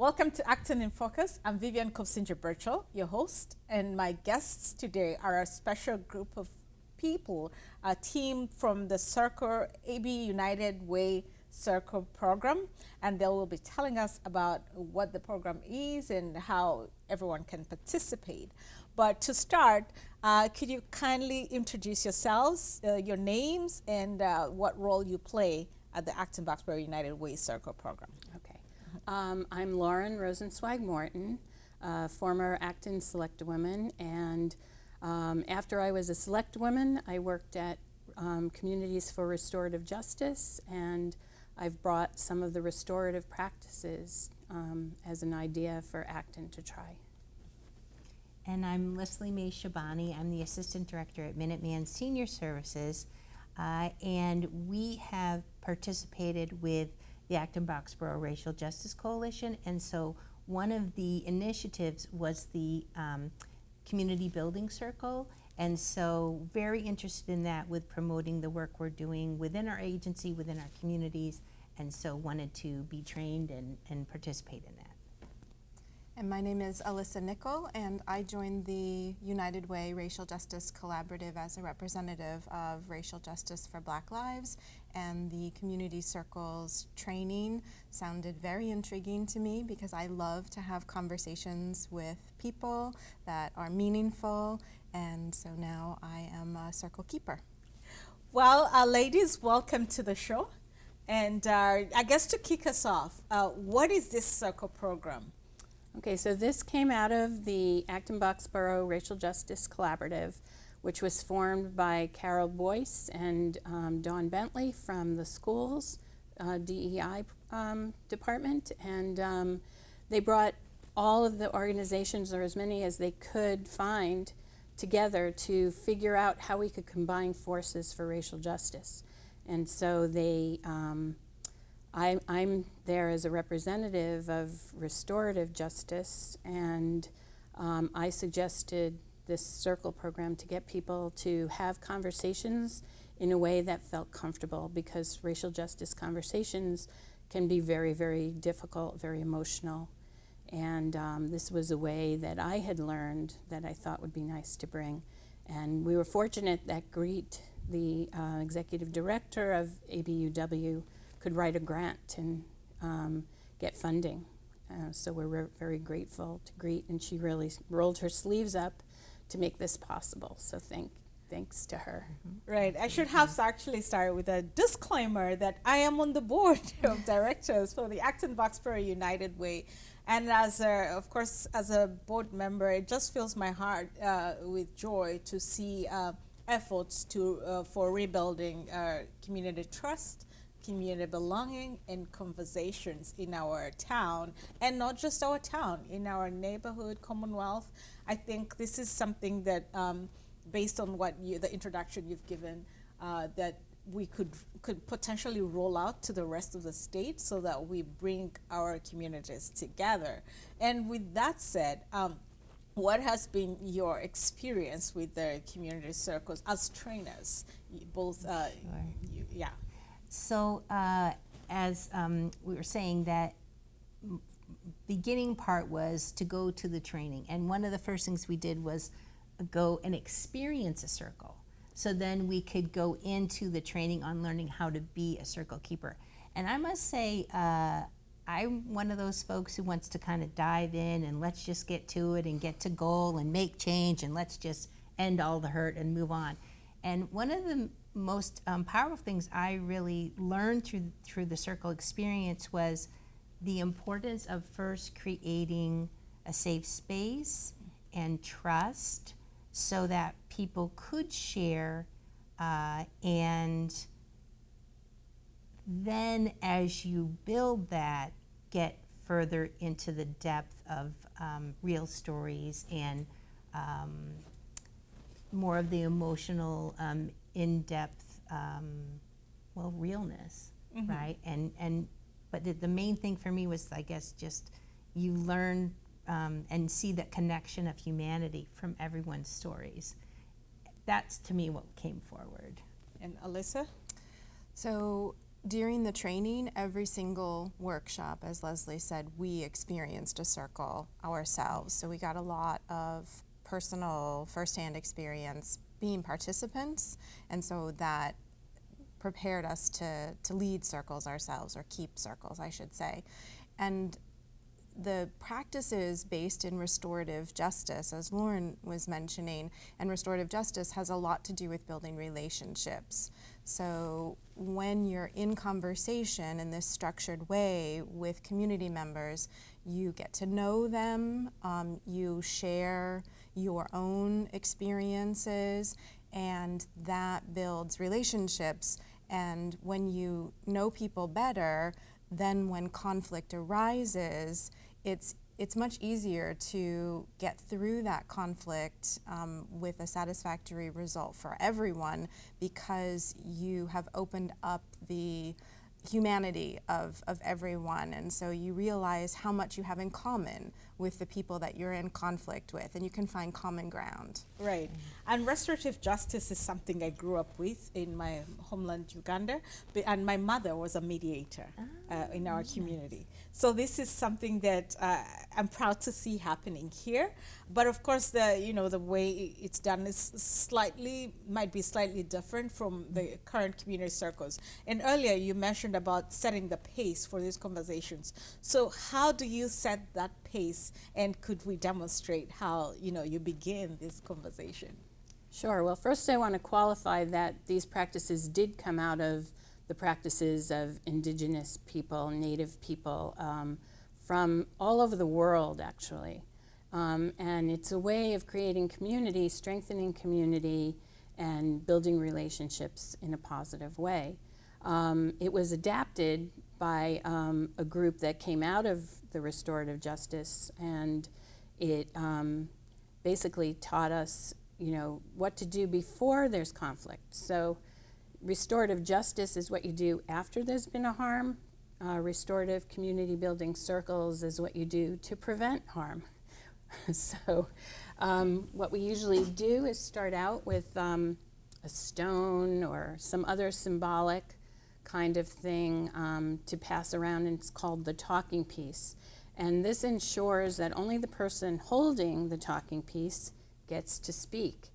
Welcome to Acton in Focus. I'm Vivian Kopsinger-Birchall, your host, and my guests today are a special group of people, a team from the Circle ABUW United Way Circle program, and they will be telling us about what the program is and how everyone can participate. But to start, could you kindly introduce yourselves, your names, and what role you play at the Acton-Boxborough United Way Circle program? Okay. I'm Lauren Rosenzweig-Morton, former Acton Select Woman, and after I was a Select Woman, I worked at Communities for Restorative Justice, and I've brought some of the restorative practices as an idea for Acton to try. And I'm Leslie May-Chibani. I'm the Assistant Director at Minuteman Senior Services, and we have participated with the Acton-Boxborough Racial Justice Coalition, and so one of the initiatives was the Community Building Circle, and so very interested in that with promoting the work we're doing within our agency, within our communities, and so wanted to be trained and participate in that. And my name is Alyssa Nickel, and I joined the United Way Racial Justice Collaborative as a representative of Racial Justice for Black Lives, and the Community Circles training sounded very intriguing to me because I love to have conversations with people that are meaningful, and so now I am a circle keeper. Well, ladies, welcome to the show. And I guess to kick us off, what is this circle program? Okay, so this came out of the Acton-Boxborough Racial Justice Collaborative, which was formed by Carol Boyce and Dawn Bentley from the schools DEI department, and they brought all of the organizations, or as many as they could find, together to figure out how we could combine forces for racial justice. And so they I'm there as a representative of restorative justice, and I suggested this circle program to get people to have conversations in a way that felt comfortable, because racial justice conversations can be very, very difficult, very emotional. And this was a way that I had learned that I thought would be nice to bring. And we were fortunate that Greet, the executive director of ABUW, could write a grant and get funding. So we're very grateful to Greet, and she really rolled her sleeves up to make this possible. So thanks to her. Right. I should have actually started with a disclaimer that I am on the board of directors for the Acton-Boxborough United Way. And of course, as a board member, it just fills my heart with joy to see efforts for rebuilding community trust, community belonging, and conversations in our town, and not just our town, in our neighborhood, Commonwealth. I think this is something that, based on the introduction you've given, that we could potentially roll out to the rest of the state, so that we bring our communities together. And with that said, what has been your experience with the community circles as trainers? Both, Sure. Yeah. So as we were saying, that beginning part was to go to the training, and one of the first things we did was go and experience a circle. So then we could go into the training on learning how to be a circle keeper. And I must say, I'm one of those folks who wants to kind of dive in and let's just get to it and get to goal and make change, and let's just end all the hurt and move on. And one of the most powerful things I really learned through the circle experience was the importance of first creating a safe space and trust, so that people could share, and then as you build that, get further into the depth of real stories and more of the emotional, in-depth, realness, mm-hmm. right? But the main thing for me was, I guess, just you learn and see that connection of humanity from everyone's stories. That's, to me, what came forward. And Alyssa? So during the training, every single workshop, as Leslie said, we experienced a circle ourselves. So we got a lot of personal, firsthand experience being participants, and so that prepared us to lead circles ourselves, or keep circles, I should say. And the practices based in restorative justice, as Lauren was mentioning, and restorative justice has a lot to do with building relationships. So when you're in conversation in this structured way with community members, you get to know them, you share your own experiences, and that builds relationships. And when you know people better, then when conflict arises, it's much easier to get through that conflict with a satisfactory result for everyone, because you have opened up the humanity of everyone, and so you realize how much you have in common with the people that you're in conflict with, and you can find common ground. Right. And restorative justice is something I grew up with in my homeland, Uganda, and my mother was a mediator in our community. So this is something that I'm proud to see happening here. But of course, the way it's done is might be slightly different from the current community circles. And earlier you mentioned about setting the pace for these conversations. So how do you set that pace, and could we demonstrate how you begin this conversation? Sure. Well, first I want to qualify that these practices did come out of the practices of indigenous people, native people, from all over the world, actually. And it's a way of creating community, strengthening community, and building relationships in a positive way. It was adapted by a group that came out of the restorative justice, and it basically taught us what to do before there's conflict. So restorative justice is what you do after there's been a harm. Restorative community building circles is what you do to prevent harm. So what we usually do is start out with a stone or some other symbolic kind of thing to pass around, and it's called the talking piece. And this ensures that only the person holding the talking piece gets to speak.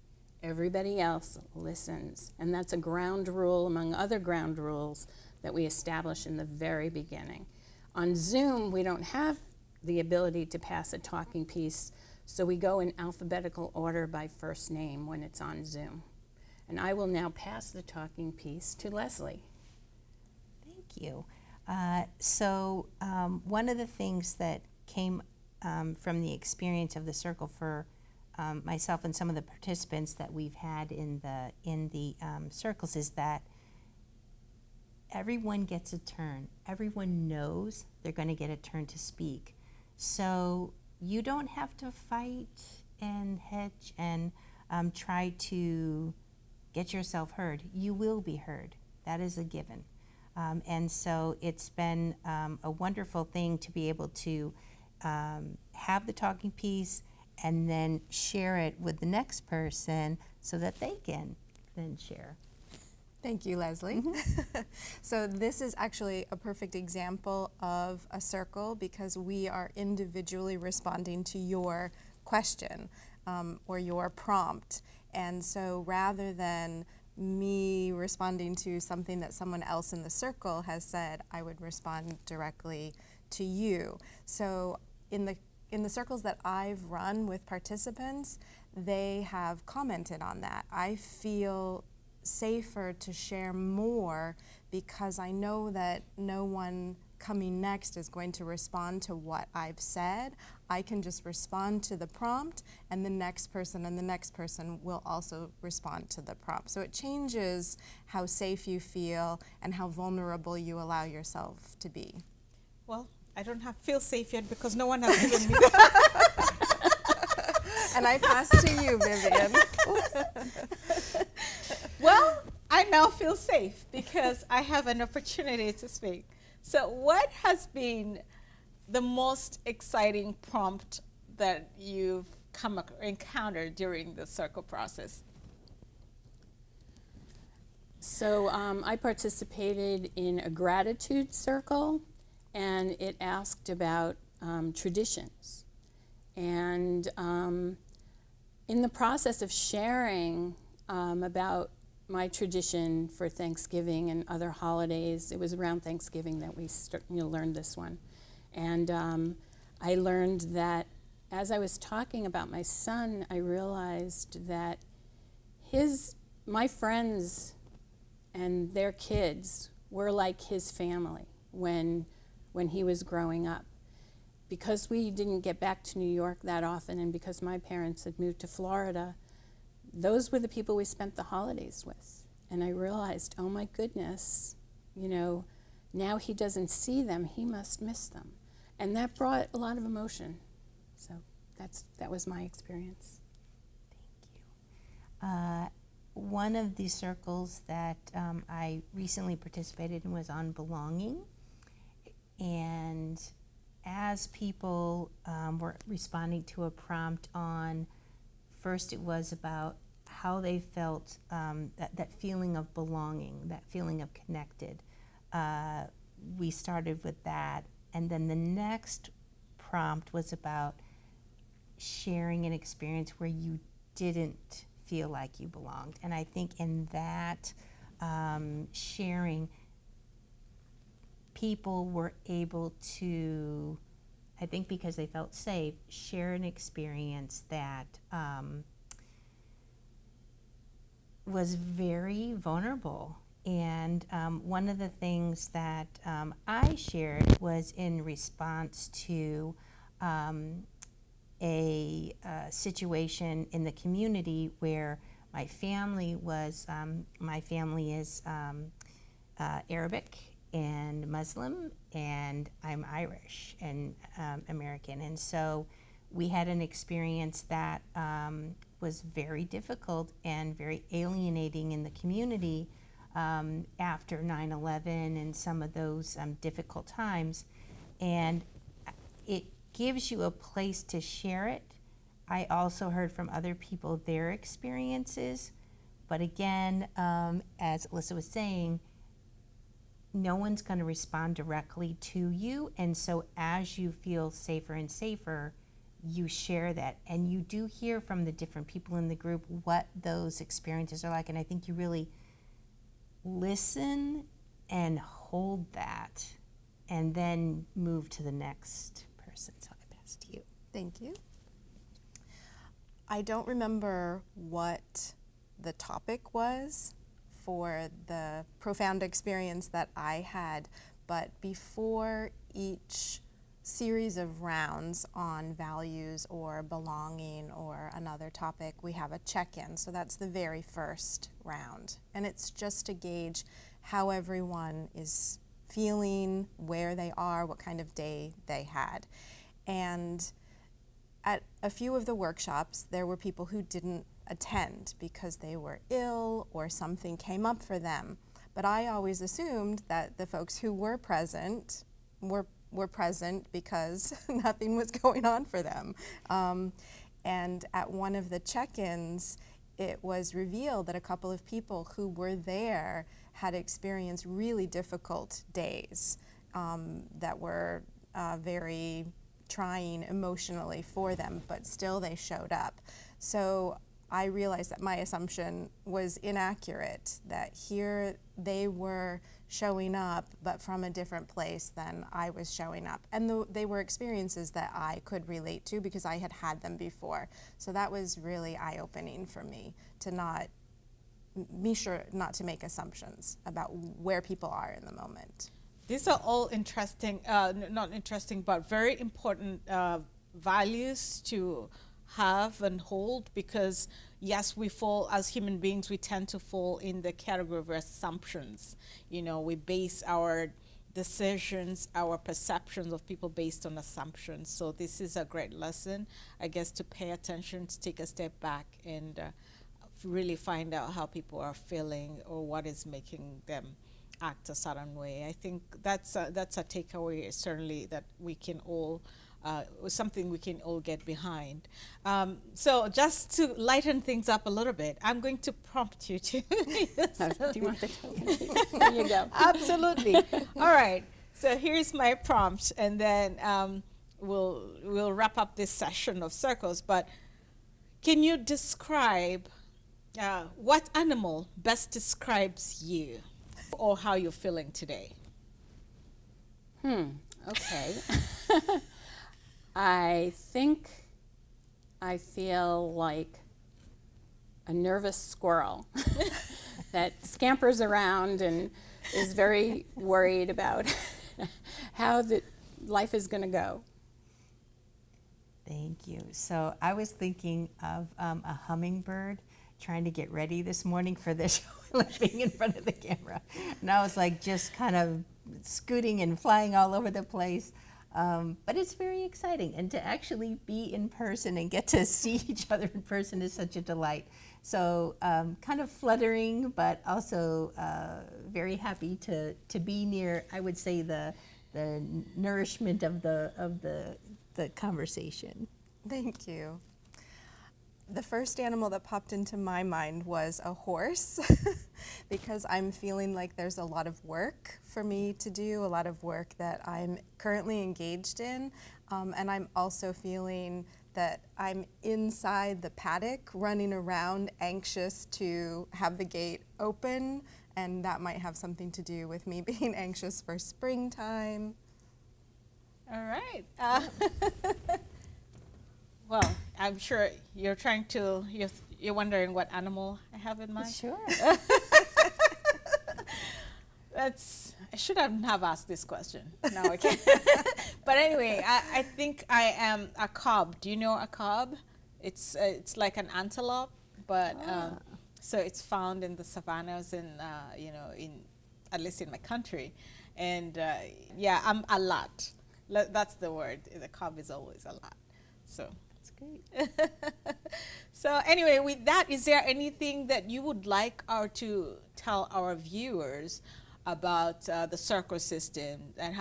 Everybody else listens. And that's a ground rule among other ground rules that we establish in the very beginning. On Zoom, we don't have the ability to pass a talking piece, so we go in alphabetical order by first name when it's on Zoom. And I will now pass the talking piece to Leslie. Thank you. So one of the things that came from the experience of the circle for myself and some of the participants that we've had in the circles is that everyone gets a turn. Everyone knows they're going to get a turn to speak. So you don't have to fight and hedge and try to get yourself heard. You will be heard. That is a given. And so it's been a wonderful thing to be able to have the talking piece and then share it with the next person so that they can then share. Thank you, Leslie. So this is actually a perfect example of a circle, because we are individually responding to your question or your prompt. And so rather than me responding to something that someone else in the circle has said, I would respond directly to you. So in the circles that I've run with participants, they have commented on that. I feel safer to share more because I know that no one coming next is going to respond to what I've said. I can just respond to the prompt, and the next person and the next person will also respond to the prompt. So it changes how safe you feel and how vulnerable you allow yourself to be. Well, I don't feel safe yet because no one has given me that. And I pass to you, Vivian. Well, I now feel safe because I have an opportunity to speak. So what has been the most exciting prompt that you've encountered during the circle process? So I participated in a gratitude circle, and it asked about traditions. And in the process of sharing about my tradition for Thanksgiving and other holidays, it was around Thanksgiving that we learned this one. And I learned that as I was talking about my son, I realized that my friends and their kids were like his family when he was growing up. Because we didn't get back to New York that often, and because my parents had moved to Florida, those were the people we spent the holidays with. And I realized, oh my goodness, now he doesn't see them, he must miss them. And that brought a lot of emotion. So that was my experience. Thank you. One of the circles that I recently participated in was on belonging. And as people were responding to a prompt on, first it was about how they felt, that feeling of belonging, that feeling of connected. We started with that. And then the next prompt was about sharing an experience where you didn't feel like you belonged. And I think in that sharing, people were able to, I think because they felt safe, share an experience that was very vulnerable. And one of the things that I shared was in response to a situation in the community where my family is Arabic and Muslim, and I'm Irish and American. And so we had an experience that was very difficult and very alienating in the community after 9/11 and some of those difficult times. And it gives you a place to share it. I also heard from other people their experiences. But again, as Alyssa was saying, no one's going to respond directly to you. And so as you feel safer and safer, you share that. And you do hear from the different people in the group what those experiences are like. And I think you really listen and hold that and then move to the next person. So I pass to you. Thank you. I don't remember what the topic was for the profound experience that I had, but before each series of rounds on values or belonging or another topic, we have a check-in. So that's the very first round. And it's just to gauge how everyone is feeling, where they are, what kind of day they had. And at a few of the workshops, there were people who didn't attend because they were ill or something came up for them. But I always assumed that the folks who were present were present because nothing was going on for them. And at one of the check-ins, it was revealed that a couple of people who were there had experienced really difficult days that were very trying emotionally for them, but still they showed up. So I realized that my assumption was inaccurate, that here they were showing up, but from a different place than I was showing up. And they were experiences that I could relate to because I had had them before. So that was really eye-opening for me, to be sure not to make assumptions about where people are in the moment. These are all interesting, not interesting, but very important values to have and hold, because yes, we fall, as human beings, we tend to fall in the category of assumptions. We base our decisions, our perceptions of people based on assumptions. So this is a great lesson, I guess, to pay attention, to take a step back and really find out how people are feeling or what is making them act a certain way. I think that's a takeaway, certainly, that we can all something we can all get behind. So just to lighten things up a little bit, I'm going to prompt you to. Do you want the token? There you go. Absolutely. All right. So here's my prompt, and then we'll wrap up this session of circles. But can you describe what animal best describes you, or how you're feeling today? Okay. I think I feel like a nervous squirrel that scampers around and is very worried about how the life is going to go. Thank you. So I was thinking of a hummingbird trying to get ready this morning for the show, like being in front of the camera. And I was like just kind of scooting and flying all over the place. But it's very exciting. And to actually be in person and get to see each other in person is such a delight. So kind of fluttering, but also very happy to be near, I would say, the nourishment of the conversation. Thank you. The first animal that popped into my mind was a horse because I'm feeling like there's a lot of work for me to do, a lot of work that I'm currently engaged in, and I'm also feeling that I'm inside the paddock running around anxious to have the gate open, and that might have something to do with me being anxious for springtime. All right. Well, I'm sure you're you're wondering what animal I have in mind. Sure. I shouldn't have asked this question. No, I can't. But anyway, I think I am a cob. Do you know a cob? It's like an antelope, but so it's found in the savannas in at least in my country, and yeah, I'm a lot. That's the word. The cob is always a lot. So. That's great. So anyway, with that, is there anything that you would like to tell our viewers about the Circle system and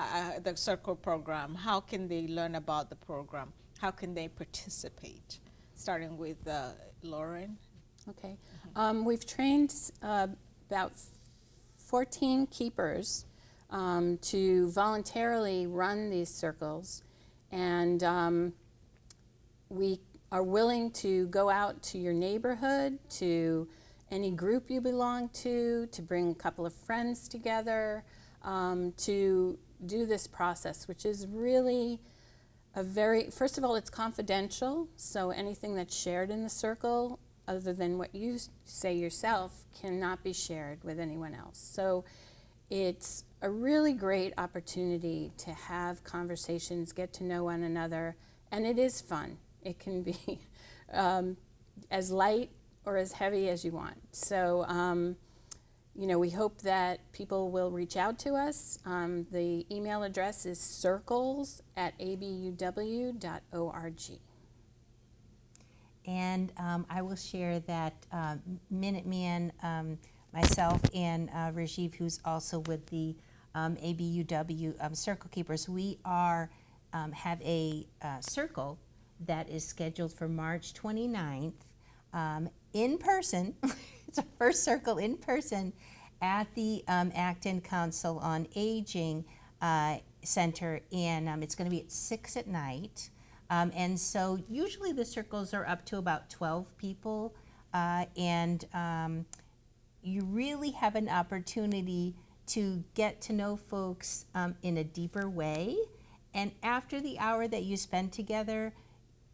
the Circle program? How can they learn about the program? How can they participate? Starting with Lauren. Okay. We've trained about 14 keepers to voluntarily run these circles, and we are willing to go out to your neighborhood, to any group you belong to bring a couple of friends together, to do this process, which is really first of all, it's confidential, so anything that's shared in the circle, other than what you say yourself, cannot be shared with anyone else. So it's a really great opportunity to have conversations, get to know one another, and it is fun. It can be as light or as heavy as you want. So, we hope that people will reach out to us. The email address is circles@abuw.org. And I will share that Minuteman, myself, and Rajiv, who's also with the ABUW Circle Keepers, we have a circle that is scheduled for March 29th in person. It's our first circle in person at the Acton Council on Aging Center, and it's going to be at 6 at night. And so usually the circles are up to about 12 people, and you really have an opportunity to get to know folks in a deeper way. And after the hour that you spend together,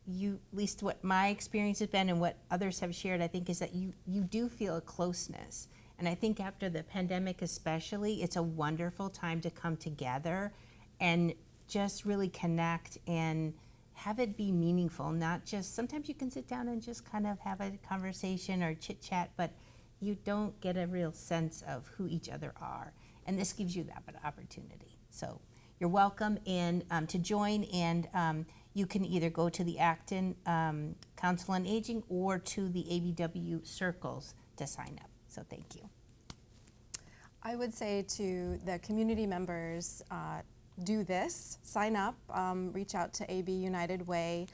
at least what my experience has been and what others have shared, I think, is that you do feel a closeness. And I think after the pandemic especially, it's a wonderful time to come together and just really connect and have it be meaningful, not just, sometimes you can sit down and just kind of have a conversation or chit chat, but you don't get a real sense of who each other are. And this gives you that opportunity. So you're welcome to join, and you can either go to the Acton Council on Aging or to the ABUW Circles to sign up. So thank you. I would say to the community members, do this, sign up, reach out to AB United Way.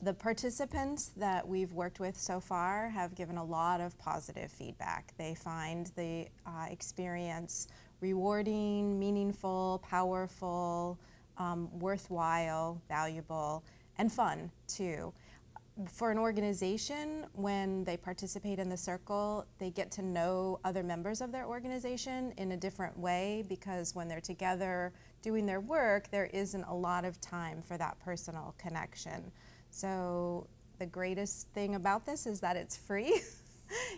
The participants that we've worked with so far have given a lot of positive feedback. They find the experience rewarding, meaningful, powerful, worthwhile, valuable, and fun too. For an organization, when they participate in the circle, they get to know other members of their organization in a different way, because when they're together doing their work, there isn't a lot of time for that personal connection. So the greatest thing about this is that it's free.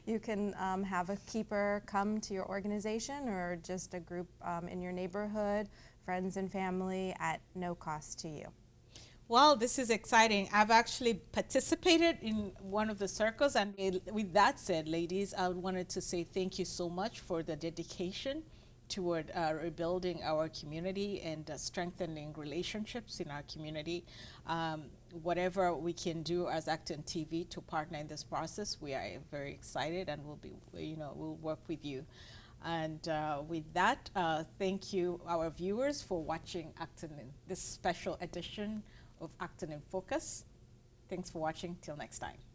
You can have a keeper come to your organization, or just a group in your neighborhood, friends and family, at no cost to you. Well, this is exciting. I've actually participated in one of the circles, and with that said, ladies, I wanted to say thank you so much for the dedication toward rebuilding our community and strengthening relationships in our community. Whatever we can do as ActonTV to partner in this process, we are very excited, and we'll work with you. And with that, thank you, our viewers, for watching Acton in this special edition of Acton in Focus. Thanks for watching. Till next time.